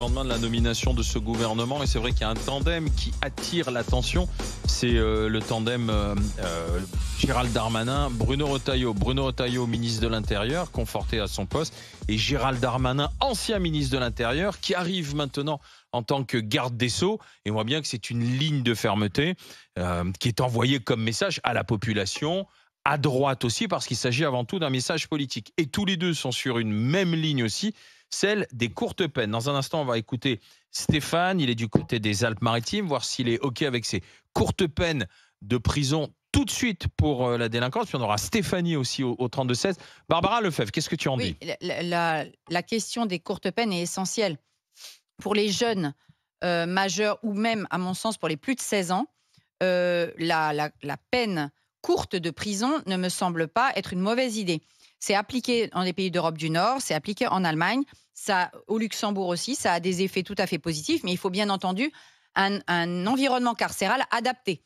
Au lendemain de la nomination de ce gouvernement, et c'est vrai qu'il y a un tandem qui attire l'attention, c'est le tandem Gérald Darmanin, Bruno Retailleau. Bruno Retailleau, ministre de l'Intérieur, conforté à son poste, et Gérald Darmanin, ancien ministre de l'Intérieur, qui arrive maintenant en tant que garde des Sceaux. Et on voit bien que c'est une ligne de fermeté qui est envoyée comme message à la population, à droite aussi, parce qu'il s'agit avant tout d'un message politique. Et tous les deux sont sur une même ligne aussi, celle des courtes peines. Dans un instant, on va écouter Stéphane, il est du côté des Alpes-Maritimes, voir s'il est OK avec ces courtes peines de prison tout de suite pour la délinquance. Puis on aura Stéphanie aussi au 32-16. Barbara Lefebvre, qu'est-ce que tu en dis ? La question des courtes peines est essentielle. Pour les jeunes majeurs ou même, à mon sens, pour les plus de 16 ans, la peine courte de prison ne me semble pas être une mauvaise idée. C'est appliqué dans les pays d'Europe du Nord, c'est appliqué en Allemagne, ça, au Luxembourg aussi, ça a des effets tout à fait positifs, mais il faut bien entendu un environnement carcéral adapté.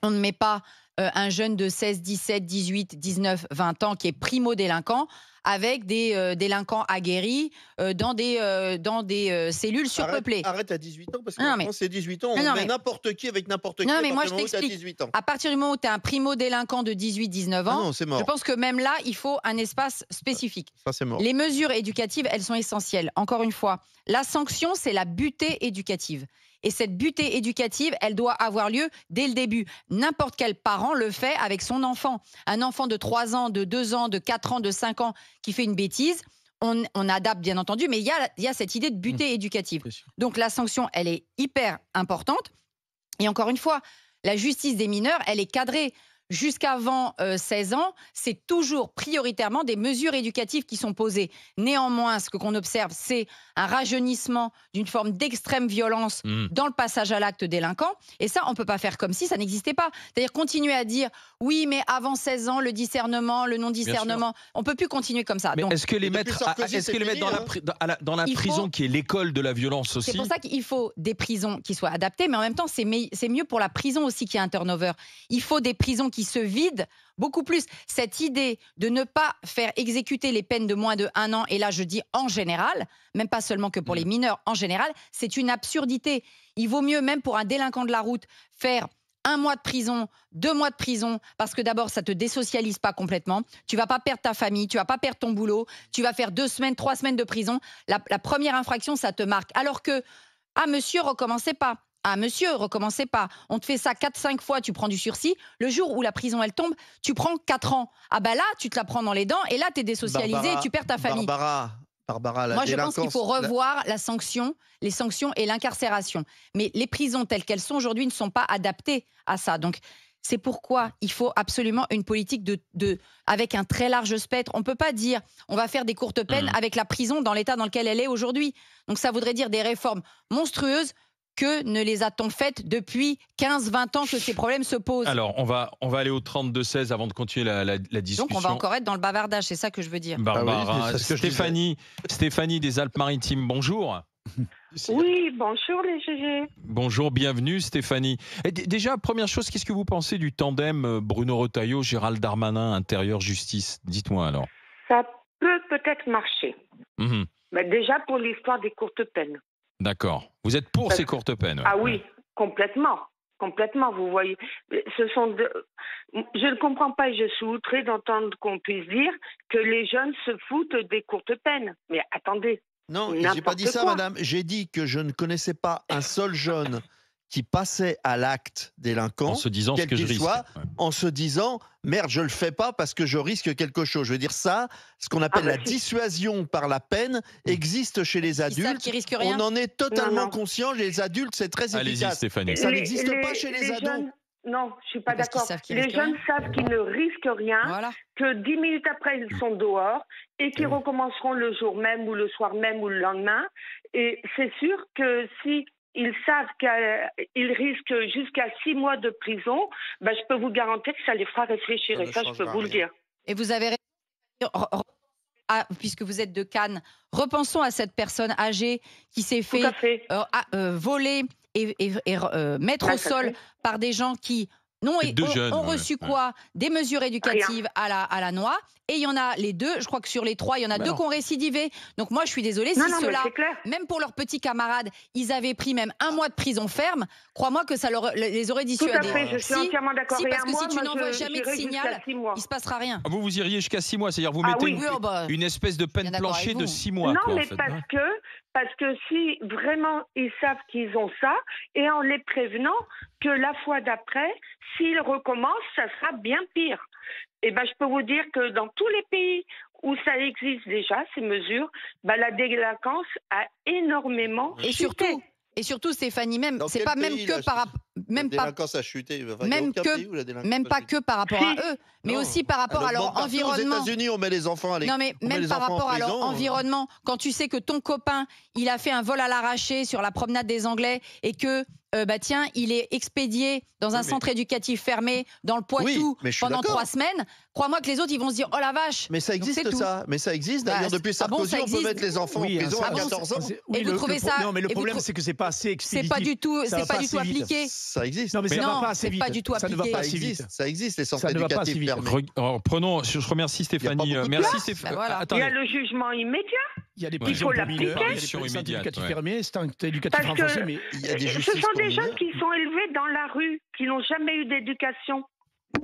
On ne met pas un jeune de 16, 17, 18, 19, 20 ans qui est primo-délinquant avec des délinquants aguerris dans des cellules surpeuplées. Arrête à 18 ans, parce que c'est 18 ans, on met n'importe qui avec n'importe qui. Non, mais moi je t'explique. À partir du moment où tu es un primo-délinquant de 18, 19 ans, je pense que même là, il faut un espace spécifique. Ça, c'est mort. Les mesures éducatives, elles sont essentielles. Encore une fois, la sanction, c'est la butée éducative. Et cette butée éducative, elle doit avoir lieu dès le début. N'importe quel parent le fait avec son enfant. Un enfant de 3 ans, de 2 ans, de 4 ans, de 5 ans qui fait une bêtise, on adapte bien entendu, mais il y a cette idée de butée éducative. Donc la sanction, elle est hyper importante. Et encore une fois, la justice des mineurs, elle est cadrée. Jusqu'avant 16 ans, c'est toujours prioritairement des mesures éducatives qui sont posées. Néanmoins, ce qu'on observe, c'est un rajeunissement d'une forme d'extrême violence dans le passage à l'acte délinquant. Et ça, on ne peut pas faire comme si ça n'existait pas. C'est-à-dire continuer à dire, oui, mais avant 16 ans, le discernement, le non-discernement, on ne peut plus continuer comme ça. Mais est-ce que les mettre dans la prison qui est l'école de la violence aussi ? C'est pour ça qu'il faut des prisons qui soient adaptées, mais en même temps, c'est mieux pour la prison aussi qu'il y ait un turnover. Il faut des prisons qui se vident beaucoup plus. Cette idée de ne pas faire exécuter les peines de moins de 1 an, et là je dis en général, même pas seulement que pour les mineurs, en général, c'est une absurdité. Il vaut mieux, même pour un délinquant de la route, faire 1 mois de prison, 2 mois de prison, parce que d'abord, ça ne te désocialise pas complètement. Tu ne vas pas perdre ta famille, tu ne vas pas perdre ton boulot, tu vas faire 2 semaines, 3 semaines de prison. La première infraction, ça te marque. Alors que, monsieur, recommencez pas. Monsieur, recommencez pas. On te fait ça 4-5 fois, tu prends du sursis. Le jour où la prison, elle tombe, tu prends 4 ans. Là, tu te la prends dans les dents et là, tu es désocialisé et tu perds ta famille. Barbara, moi, je pense qu'il faut revoir les sanctions et l'incarcération. Mais les prisons telles qu'elles sont aujourd'hui ne sont pas adaptées à ça. Donc, c'est pourquoi il faut absolument une politique avec un très large spectre. On ne peut pas dire on va faire des courtes peines avec la prison dans l'état dans lequel elle est aujourd'hui. Donc, ça voudrait dire des réformes monstrueuses. Que ne les a-t-on faites depuis 15-20 ans que ces problèmes se posent ? Alors, on va aller au 32-16 avant de continuer la discussion. Donc, on va encore être dans le bavardage, c'est ça que je veux dire. Barbara, Stéphanie des Alpes-Maritimes, bonjour. Oui, bonjour les GG. Bonjour, bienvenue Stéphanie. Et déjà, première chose, qu'est-ce que vous pensez du tandem Bruno Retailleau, Gérald Darmanin, Intérieur-Justice ? Dites-moi alors. Ça peut peut-être marcher. Mais déjà pour l'histoire des courtes peines. D'accord. Vous êtes pour ces courtes peines ? Ah oui, complètement. Complètement, vous voyez. Je ne comprends pas et je suis outrée d'entendre qu'on puisse dire que les jeunes se foutent des courtes peines. Mais attendez. Non, j'ai pas dit ça, madame. J'ai dit que je ne connaissais pas un seul jeune qui passait à l'acte délinquant, en se disant ce que je risque, en se disant merde, je le fais pas parce que je risque quelque chose. Je veux dire ça, ce qu'on appelle la dissuasion par la peine existe chez les adultes. On en est totalement conscient. Les adultes, c'est très efficace. Allez-y, Stéphanie. Ça n'existe pas chez les ados. Jeunes, non, je suis pas d'accord. Les jeunes savent qu'ils ne risquent rien, que 10 minutes après ils sont dehors et qu'ils recommenceront le jour même ou le soir même ou le lendemain. Et c'est sûr que si ils savent qu'ils risquent jusqu'à 6 mois de prison, je peux vous garantir que ça les fera réfléchir. Et ça, je peux vous le dire. Et vous avez raison, puisque vous êtes de Cannes, repensons à cette personne âgée qui s'est fait voler et mettre au sol par des gens qui ont reçu quoi ? Des mesures éducatives à la noix et il y en a les 2, je crois que sur les 3, il y en a 2 qui ont récidivé. Donc moi, je suis désolée, si ceux-là, même pour leurs petits camarades, ils avaient pris même 1 mois de prison ferme, crois-moi que ça les aurait dissuadés. Tout à fait, je suis entièrement d'accord. Parce que si tu n'envoies jamais de signal, il ne se passera rien. Vous iriez jusqu'à 6 mois, c'est-à-dire vous mettez une espèce de peine plancher de 6 mois. Non, quoi, mais en fait, parce que si vraiment ils savent qu'ils ont ça, et en les prévenant que la fois d'après, s'ils recommencent, ça sera bien pire. Et je peux vous dire que dans tous les pays où ça existe déjà, ces mesures, la délinquance a énormément chuté. Et surtout, Stéphanie, même, c'est pas même que par rapport. Même pas a chuté. Même pas que par rapport à eux, mais aussi par rapport à leur environnement. Aux États-Unis, on met les enfants à l'école. Non, mais même par rapport à leur environnement. Quand tu sais que ton copain, il a fait un vol à l'arraché sur la promenade des Anglais et que il est expédié dans un centre éducatif fermé dans le Poitou pendant 3 semaines. Crois-moi que les autres, ils vont se dire, oh la vache. Mais ça existe, ça. Mais ça existe. D'ailleurs, depuis Sarkozy, on peut mettre les enfants en prison à 14 ans. Et vous trouvez ça. Non, mais le problème, c'est que c'est pas assez expéditif. C'est pas du tout appliqué. Ça existe. Non, mais ça ne va pas assez vite. Pas du tout ça ne va pas assez vite. Ça existe, les centres ça éducatifs fermés. Prenons, je remercie Stéphanie. Merci Stéphanie. Il y a le jugement immédiat. Il y a des prisons pour mineurs, il y a des centres éducatifs fermés, c'est un éducatif renforcé, mais il y a des ce sont des jeunes qui sont élevés dans la rue, qui n'ont jamais eu d'éducation.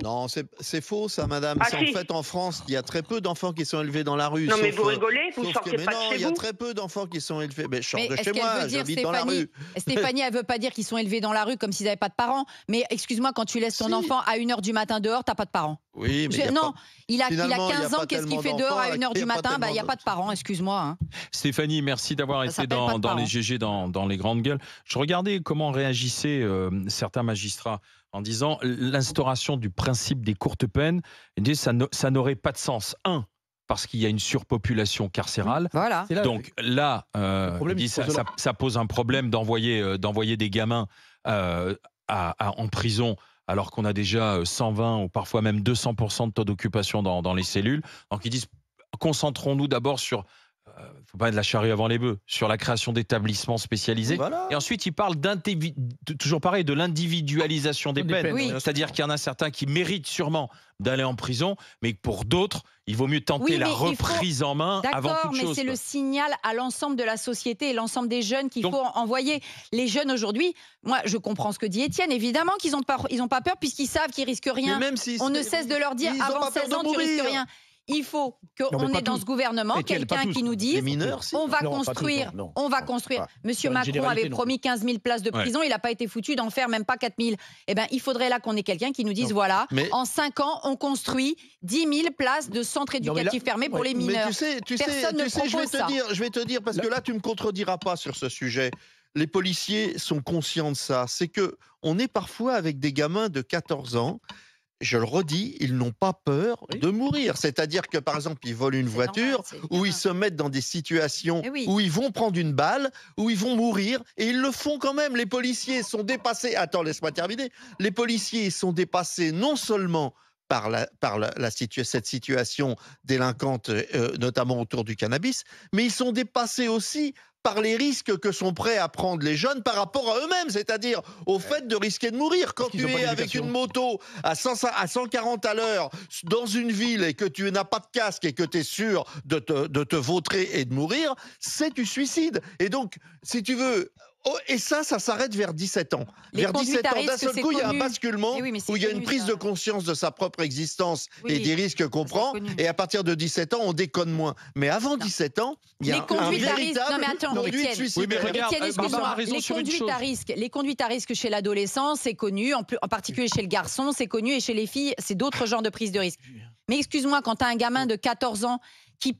Non, c'est faux ça, madame. En fait, en France, il y a très peu d'enfants qui sont élevés dans la rue. Non, mais vous rigolez, vous sortez pas de chez vous. Il y a très peu d'enfants qui sont élevés. Mais je sors de chez moi, j'habite dans la rue. Stéphanie, elle veut pas dire qu'ils sont élevés dans la rue comme s'ils n'avaient pas de parents. Mais excuse-moi, quand tu laisses ton enfant à 1h du matin dehors, t'as pas de parents. Oui, mais il a 15 ans, qu'est-ce qu'il fait dehors à 1h du matin? Il n'y a pas de parents, excuse-moi. Stéphanie, merci d'avoir été dans les GG, dans les grandes gueules. Je regardais comment réagissaient certains magistrats en disant l'instauration du principe des courtes peines, ça n'aurait pas de sens. Parce qu'il y a une surpopulation carcérale. Voilà. Donc là, ça pose un problème d'envoyer des gamins en prison alors qu'on a déjà 120 ou parfois même 200% de taux d'occupation dans les cellules. Donc ils disent, concentrons-nous d'abord sur... faut pas de la charrue avant les bœufs, sur la création d'établissements spécialisés. Voilà. Et ensuite, il parle toujours pareil, de l'individualisation des peines. Oui. C'est-à-dire qu'il y en a certains qui méritent sûrement d'aller en prison, mais pour d'autres, il vaut mieux tenter la reprise en main avant toute chose. D'accord, mais c'est le signal à l'ensemble de la société et l'ensemble des jeunes qu'il faut envoyer. Les jeunes aujourd'hui, moi, je comprends ce que dit Étienne, évidemment qu'ils n'ont pas peur puisqu'ils savent qu'ils risquent rien. On ne cesse de leur dire, avant 16 ans, tu risques rien. Il faut qu'on ait dans ce gouvernement quelqu'un qui nous dise on va construire. Monsieur Macron avait promis 15 000 places de prison, il n'a pas été foutu d'en faire même pas 4 000. Eh bien, il faudrait là qu'on ait quelqu'un qui nous dise en 5 ans, on construit 10 000 places de centres éducatifs fermés pour les mineurs. Mais tu sais, je vais te dire, parce que là, tu ne me contrediras pas sur ce sujet. Les policiers sont conscients de ça. C'est qu'on est parfois avec des gamins de 14 ans. Je le redis, ils n'ont pas peur de mourir. C'est-à-dire que, par exemple, ils volent une voiture où ils se mettent dans des situations où ils vont prendre une balle, où ils vont mourir, et ils le font quand même. Les policiers sont dépassés. Attends, laisse-moi terminer. Les policiers sont dépassés non seulement par cette situation délinquante, notamment autour du cannabis, mais ils sont dépassés aussi par les risques que sont prêts à prendre les jeunes par rapport à eux-mêmes, c'est-à-dire au fait de risquer de mourir. Quand tu es avec une moto à 140 à l'heure dans une ville et que tu n'as pas de casque et que tu es sûr de te vautrer et de mourir, c'est du suicide. Et donc, si tu veux... et ça s'arrête vers 17 ans. Vers 17 ans, d'un seul coup, il y a un basculement où il y a une prise de conscience de sa propre existence et des risques qu'on prend. Et à partir de 17 ans, on déconne moins. Mais avant 17 non. 17 ans, il y a un véritable conduite suicidaire. Étienne, excuse-moi. Les conduites à risque chez l'adolescent, c'est connu. En particulier chez le garçon, c'est connu. Et chez les filles, c'est d'autres genres de prise de risque. Mais excuse-moi, quand tu as un gamin de 14 ans qui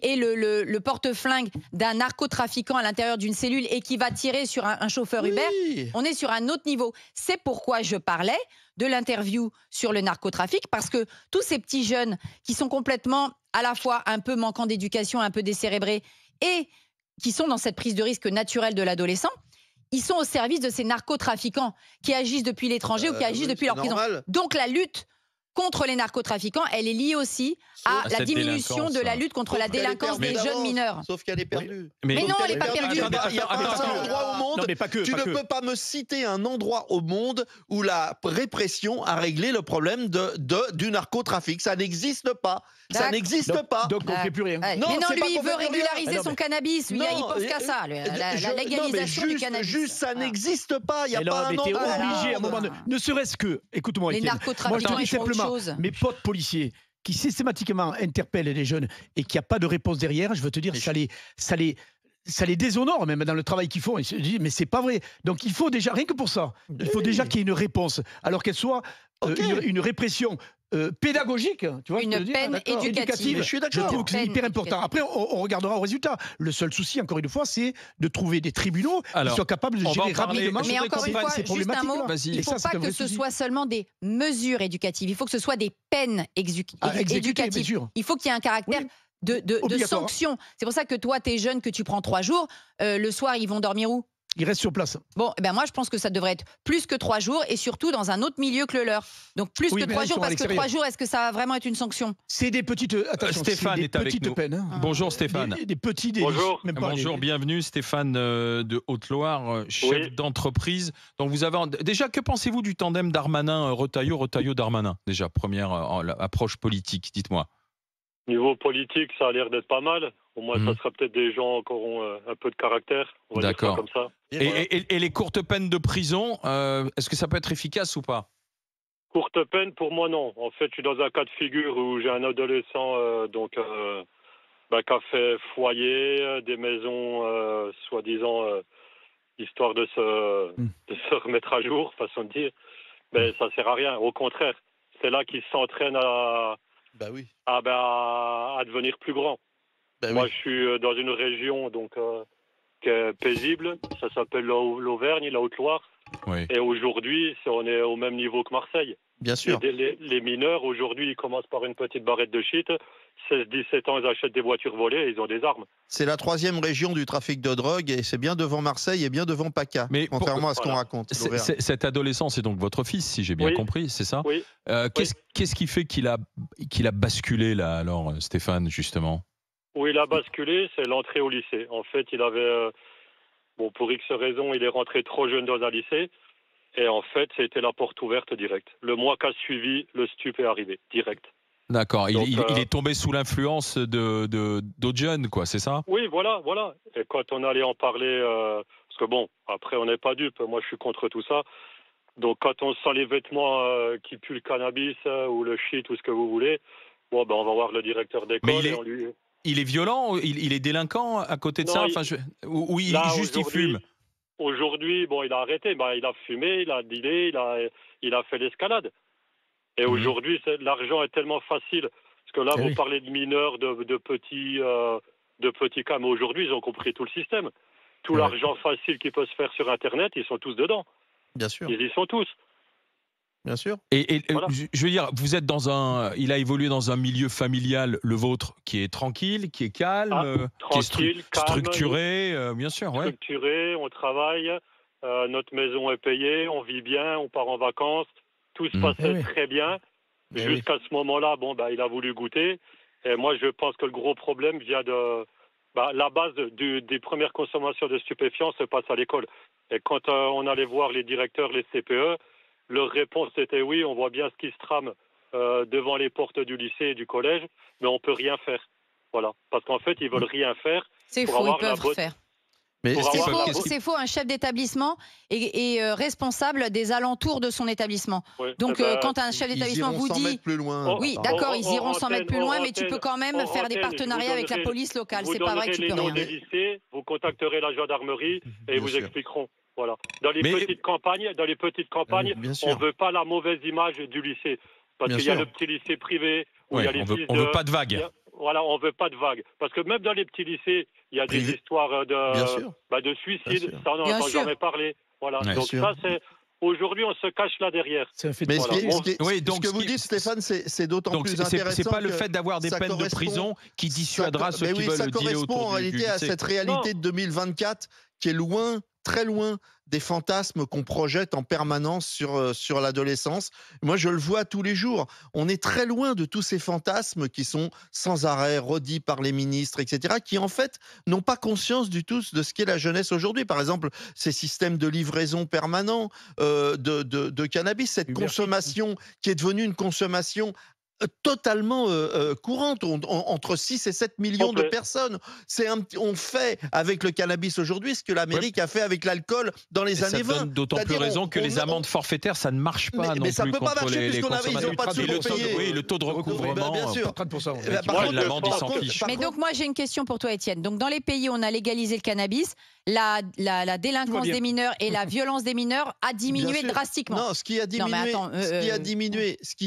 est le porte-flingue d'un narcotrafiquant à l'intérieur d'une cellule et qui va tirer sur un chauffeur Uber, on est sur un autre niveau. C'est pourquoi je parlais de l'interview sur le narcotrafic, parce que tous ces petits jeunes qui sont complètement à la fois un peu manquants d'éducation, un peu décérébrés, et qui sont dans cette prise de risque naturelle de l'adolescent, ils sont au service de ces narcotrafiquants qui agissent depuis l'étranger ou qui agissent depuis leur prison. Donc la lutte contre les narcotrafiquants, elle est liée aussi à la diminution de la lutte contre la délinquance des jeunes mineurs. Sauf qu'elle est perdue. Mais non, elle n'est pas perdue. Il n'y a pas un endroit au monde. Tu ne peux pas me citer un endroit au monde où la répression a réglé le problème du narcotrafic. Ça n'existe pas. Ça n'existe pas. Donc on ne fait plus rien. Mais non, lui, il veut régulariser son cannabis. Lui, il pense qu'à ça. La légalisation du cannabis. Juste, ça n'existe pas. Il n'y a pas un endroit. Obligé à un moment. Ne serait-ce que, écoute-moi, les narcotrafiquants, ils font autre chose. Mes potes policiers qui systématiquement interpellent les jeunes et qu'il n'y a pas de réponse derrière, je veux te dire, ça les déshonore même dans le travail qu'ils font. Ils se disent, mais c'est pas vrai. Donc il faut déjà, rien que pour ça, il faut déjà qu'il y ait une réponse, alors qu'elle soit une répression pédagogique, tu vois, une peine éducative. Je suis d'accord. Je trouve que c'est hyper important. Après, on regardera au résultat. Le seul souci, encore une fois, c'est de trouver des tribunaux qui soient capables de gérer rapidement. Mais encore une fois, juste un mot, il ne faut pas que ce soit seulement des mesures éducatives. Il faut que ce soit des peines éducatives. Il faut qu'il y ait un caractère de sanction. C'est pour ça que toi, t'es jeune, que tu prends 3 jours. Le soir, ils vont dormir où ? Ils restent sur place. Bon, moi je pense que ça devrait être plus que 3 jours et surtout dans un autre milieu que le leur. Donc plus que 3 jours, parce que 3 jours, est-ce que ça va vraiment être une sanction ? C'est des petites. Attention, Stéphane est avec nous. Peines, hein. Bonjour Stéphane. Des petits délits. Bonjour. Bonjour, bienvenue Stéphane de Haute-Loire, chef d'entreprise. Donc vous avez déjà, que pensez-vous du tandem Darmanin-Retailleau, Retailleau-Darmanin ? Déjà, première approche politique, dites-moi. Niveau politique, ça a l'air d'être pas mal. Au moins, ça sera peut-être des gens qui auront un peu de caractère. On va dire ça comme ça. Et les courtes peines de prison, est-ce que ça peut être efficace ou pas ? Courte peine, pour moi, non. En fait, je suis dans un cas de figure où j'ai un adolescent qui a fait foyer, des maisons, soi-disant, histoire de se remettre à jour, façon de dire. Mais ça sert à rien. Au contraire, c'est là qu'il s'entraîne à devenir plus grand. Moi, je suis dans une région qui est paisible. Ça s'appelle l'Auvergne, la Haute-Loire. Oui. Et aujourd'hui, on est au même niveau que Marseille. Bien sûr. Les mineurs, aujourd'hui, ils commencent par une petite barrette de shit. 16-17 ans, ils achètent des voitures volées et ils ont des armes. C'est la 3e région du trafic de drogue et c'est bien devant Marseille et bien devant PACA, contrairement à ce qu'on raconte. Cet adolescent, c'est donc votre fils, si j'ai bien compris, c'est ça ? Oui. Qu'est-ce qui fait qu'il a basculé là, alors, Stéphane, justement ? Où il a basculé, c'est l'entrée au lycée. En fait, il avait, pour X raisons, il est rentré trop jeune dans un lycée. Et en fait, c'était la porte ouverte direct. Le mois qu'a suivi, le stup est arrivé, direct. D'accord, il est tombé sous l'influence d'autres jeunes, quoi, c'est ça ? Oui, voilà. Et quand on allait en parler, parce que après, on n'est pas dupes, moi je suis contre tout ça. Donc quand on sent les vêtements qui puent le cannabis ou le shit ou ce que vous voulez, on va voir le directeur d'école et on lui... Il est violent, il est délinquant à côté de ça, il fume. Aujourd'hui, il a arrêté, il a fumé, il a dealé, il a fait l'escalade. Et aujourd'hui, l'argent est tellement facile. Parce que là, vous parlez de mineurs, de petits cas, mais aujourd'hui, ils ont compris tout le système. Tout l'argent facile qui peut se faire sur Internet, ils sont tous dedans. Bien sûr. Ils y sont tous. Bien sûr. Et voilà. Je veux dire, vous êtes il a évolué dans un milieu familial, le vôtre, qui est tranquille, qui est calme, tranquille, qui est structuré, bien sûr. Structuré, on travaille, notre maison est payée, on vit bien, on part en vacances, tout se passait très bien. Jusqu'à ce moment-là, il a voulu goûter. Et moi, je pense que le gros problème vient de... la base des premières consommations de stupéfiants se passe à l'école. Et quand on allait voir les directeurs, les CPE, leur réponse était oui, on voit bien ce qui se trame devant les portes du lycée et du collège, mais on ne peut rien faire. Voilà. Parce qu'en fait, ils ne veulent rien faire. C'est faux, ils peuvent faire. C'est faux, un chef d'établissement est responsable des alentours de son établissement. Donc quand un chef d'établissement vous dit... Plus loin. Oui, d'accord, ils iront 100 mètres plus loin, mais tu peux quand même faire des partenariats avec la police locale. C'est pas vrai que tu peux rien. Des lycées, vous contacterez la gendarmerie et ils vous expliqueront. Voilà. Dans les petites campagnes, on ne veut pas la mauvaise image du lycée. Parce qu'il y a le petit lycée privé où il y a les on veut pas de vagues. Voilà, on ne veut pas de vagues. Parce que même dans les petits lycées, il y a des histoires de suicide. Ça, on n'en entend jamais parler. Voilà. Donc ça, c'est... Aujourd'hui, on se cache là derrière. Mais ce que vous dites, Stéphane, c'est d'autant plus intéressant. C'est pas le fait d'avoir des peines de prison qui dissuadera ceux qui veulent le dealer autour du lycée. Ça correspond en réalité à cette réalité de 2024 qui est loin très loin des fantasmes qu'on projette en permanence sur l'adolescence. Moi, je le vois tous les jours. On est très loin de tous ces fantasmes qui sont sans arrêt redits par les ministres, etc., qui en fait n'ont pas conscience du tout de ce qu'est la jeunesse aujourd'hui. Par exemple, ces systèmes de livraison permanent de cannabis, cette consommation qui est devenue une consommation totalement courante, entre 6 et 7 millions de personnes. On fait avec le cannabis aujourd'hui ce que l'Amérique a fait avec l'alcool dans les années 20. D'autant plus raison que les amendes forfaitaires, ça ne marche pas non mais ça plus peut pas contre marcher les puisqu'on ils n'ont pas de sous pour payer. Oui, le taux de recouvrement, bien sûr. 30%. Par contre, l'amende, ils s'en fichent. Mais donc moi j'ai une question pour toi, Étienne. Donc dans les pays où on a légalisé le cannabis, la délinquance des mineurs et la violence des mineurs a diminué drastiquement. Non, ce qui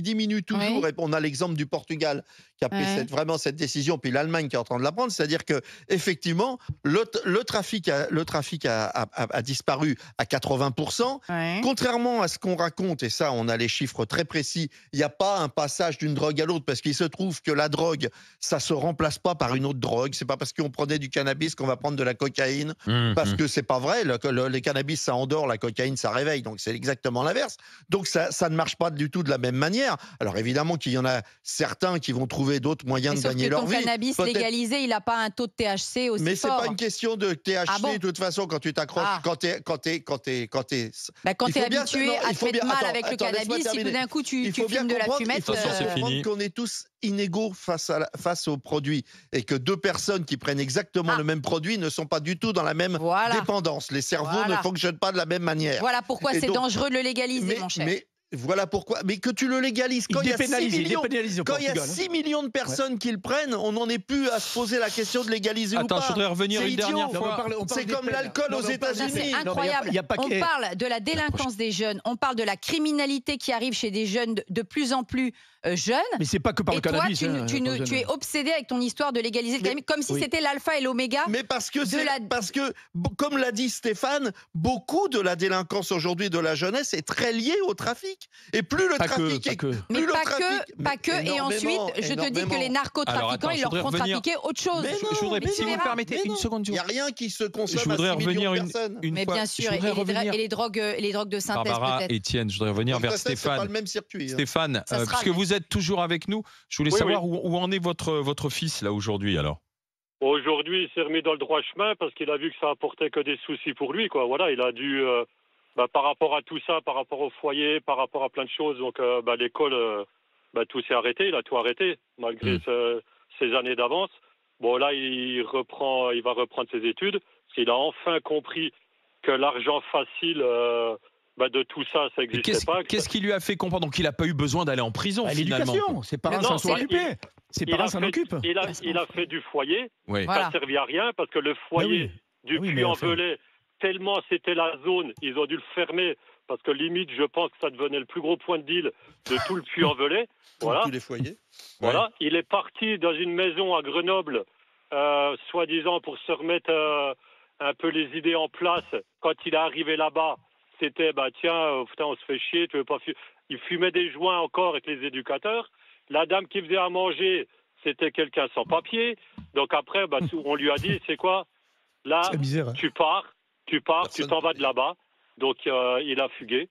diminue toujours, et on a l'exemple du Portugal qui a pris vraiment cette décision, puis l'Allemagne qui est en train de la prendre, c'est-à-dire que effectivement le trafic a disparu à 80%. Contrairement à ce qu'on raconte, et ça on a les chiffres très précis, il n'y a pas un passage d'une drogue à l'autre, parce qu'il se trouve que la drogue, ça se remplace pas par une autre drogue. C'est pas parce qu'on prenait du cannabis qu'on va prendre de la cocaïne, parce que c'est pas vrai. Le cannabis ça endort, la cocaïne ça réveille, donc c'est exactement l'inverse. Donc ça ne marche pas du tout de la même manière. Alors évidemment qu'il y en a certains qui vont trouver d'autres moyens de gagner leur vie. Le cannabis légalisé, il n'a pas un taux de THC aussi fort. Mais c'est pas une question de THC. De toute façon, quand tu t'accroches, quand t'es habitué à te mettre mal avec le cannabis, si tout d'un coup tu fumes de la fumette, il faut bien comprendre qu'on est tous inégaux face aux produits, et que deux personnes qui prennent exactement le même produit ne sont pas du tout dans la même dépendance. Les cerveaux ne fonctionnent pas de la même manière. Voilà pourquoi c'est dangereux de le légaliser, mon cher. Voilà pourquoi. Mais que tu le légalises, quand il y a 6 millions de personnes qui le prennent, on n'en est plus à se poser la question de légaliser ou pas. Je voudrais revenir une dernière fois. C'est comme l'alcool aux États-Unis. C'est incroyable. On parle de la délinquance des jeunes, on parle de la criminalité qui arrive chez des jeunes de plus en plus jeunes. Mais c'est pas que par le cannabis. Et toi, tu es obsédé avec ton histoire de légaliser le cannabis, comme si c'était l'alpha et l'oméga. Mais parce que, comme l'a dit Stéphane, beaucoup de la délinquance aujourd'hui de la jeunesse est très liée au trafic. Et plus le trafic est... Mais pas que. Et ensuite, je te dis que les narcotrafiquants, ils leur font trafiquer autre chose. Je voudrais, si vous me permettez, une seconde. Il n'y a rien qui se consomme à 6 millions de personnes. Mais bien sûr, et les drogues de synthèse peut-être. Étienne, je voudrais revenir vers Stéphane. C'est pas le même circuit. Stéphane, puisque vous êtes toujours avec nous, je voulais savoir où en est votre fils là aujourd'hui alors. Aujourd'hui, il s'est remis dans le droit chemin parce qu'il a vu que ça apportait que des soucis pour lui, quoi. Voilà, il a dû, par rapport à tout ça, par rapport au foyer, par rapport à plein de choses, donc l'école, tout s'est arrêté, il a tout arrêté malgré ses années d'avance. Bon, là, il va reprendre ses études parce qu'il a enfin compris que l'argent facile de tout ça, ça n'existait pas. Qu'est-ce qui lui a fait comprendre? Donc il n'a pas eu besoin d'aller en prison finalement. L'éducation, ses parents s'en sont occupés. Ses parents s'en occupent. Il a fait du foyer, ça ne servait à rien parce que le foyer du Puy-en-Velay, tellement c'était la zone, ils ont dû le fermer parce que limite, je pense que ça devenait le plus gros point de deal de tout le Puy-en-Velay. Voilà. Tous les foyers. Voilà. Il est parti dans une maison à Grenoble, soi-disant pour se remettre un peu les idées en place. Quand il est arrivé là-bas, c'était on se fait chier, tu veux pas fumer. Il fumait des joints encore avec les éducateurs. La dame qui faisait à manger, c'était quelqu'un sans papier. Donc après, on lui a dit, c'est quoi? Là, tu pars, tu t'en vas de là-bas. Donc il a fugué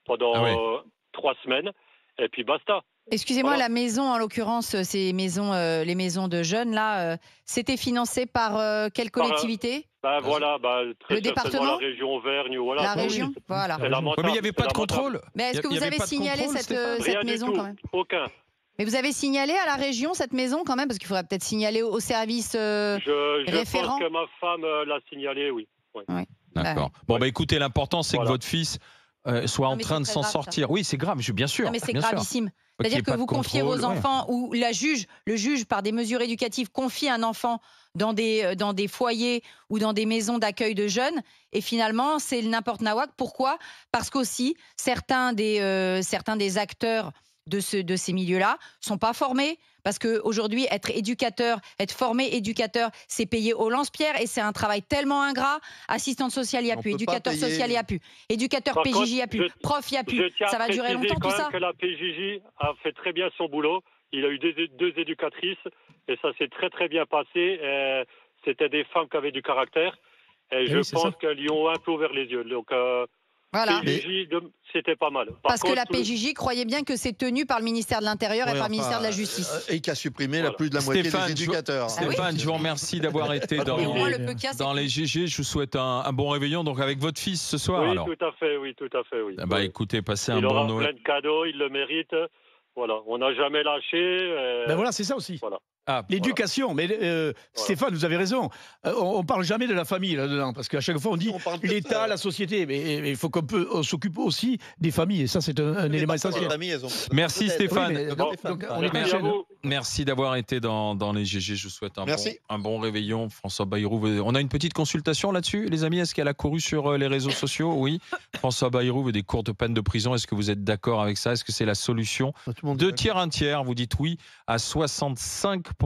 pendant 3 semaines et puis basta. Excusez-moi, la maison, en l'occurrence, les maisons de jeunes, là, c'était financé par quelle collectivité? Le département, la région Auvergne, voilà. La région, voilà. Mais il n'y avait pas de contrôle. Mais est-ce que vous avez signalé cette maison quand même? Aucun. Mais vous avez signalé à la région cette maison quand même? Parce qu'il faudrait peut-être signaler au service référent. Je pense que ma femme l'a signalé, oui. D'accord. Écoutez, l'important, c'est que votre fils soit en train de s'en sortir. Oui, c'est grave, bien sûr. Non, mais c'est gravissime. C'est-à-dire que vous confiez vos enfants, ou le juge, par des mesures éducatives, confie un enfant dans des foyers ou dans des maisons d'accueil de jeunes, et finalement, c'est le n'importe nawak. Pourquoi? Parce qu'aussi, certains des acteurs de ces milieux-là sont pas formés. Parce qu'aujourd'hui, être formé éducateur, c'est payé au lance-pierre et c'est un travail tellement ingrat. Assistante sociale, il n'y a plus. Éducateur social, il n'y a plus. Éducateur PJJ, il n'y a plus. Prof, il n'y a plus. Ça va durer longtemps tout ça. Je tiens à préciser que la PJJ a fait très bien son boulot. Il a eu 2 éducatrices et ça s'est très très bien passé. C'était des femmes qui avaient du caractère. Et je pense qu'elles lui ont un peu ouvert les yeux. Donc, voilà. PJJ, c'était pas mal. Parce que la PJJ croyait bien que c'est tenu par le ministère de l'Intérieur et par le ministère de la Justice. Et qui a supprimé plus de la moitié des éducateurs. Stéphane, je vous remercie d'avoir été dans les GG. Je vous souhaite un bon réveillon donc avec votre fils ce soir. Oui, alors. Tout à fait. Oui. Écoutez, passez un bon Noël. Il aura Noël. plein de cadeaux, il le mérite. Voilà, on n'a jamais lâché. Voilà, c'est ça aussi. Voilà. L'éducation, mais Stéphane, vous avez raison. On parle jamais de la famille là-dedans, parce qu'à chaque fois on dit l'État, la société, mais il faut qu'on s'occupe aussi des familles, et ça c'est un élément essentiel. Merci Stéphane. Merci d'avoir été dans les GG. Je vous souhaite un bon réveillon, François Bayrou. On a une petite consultation là-dessus, les amis. Est-ce qu'elle a couru sur les réseaux sociaux? Oui. François Bayrou veut des courtes peines de prison. Est-ce que vous êtes d'accord avec ça? Est-ce que c'est la solution? 2 tiers, 1 tiers. Vous dites oui à 65%.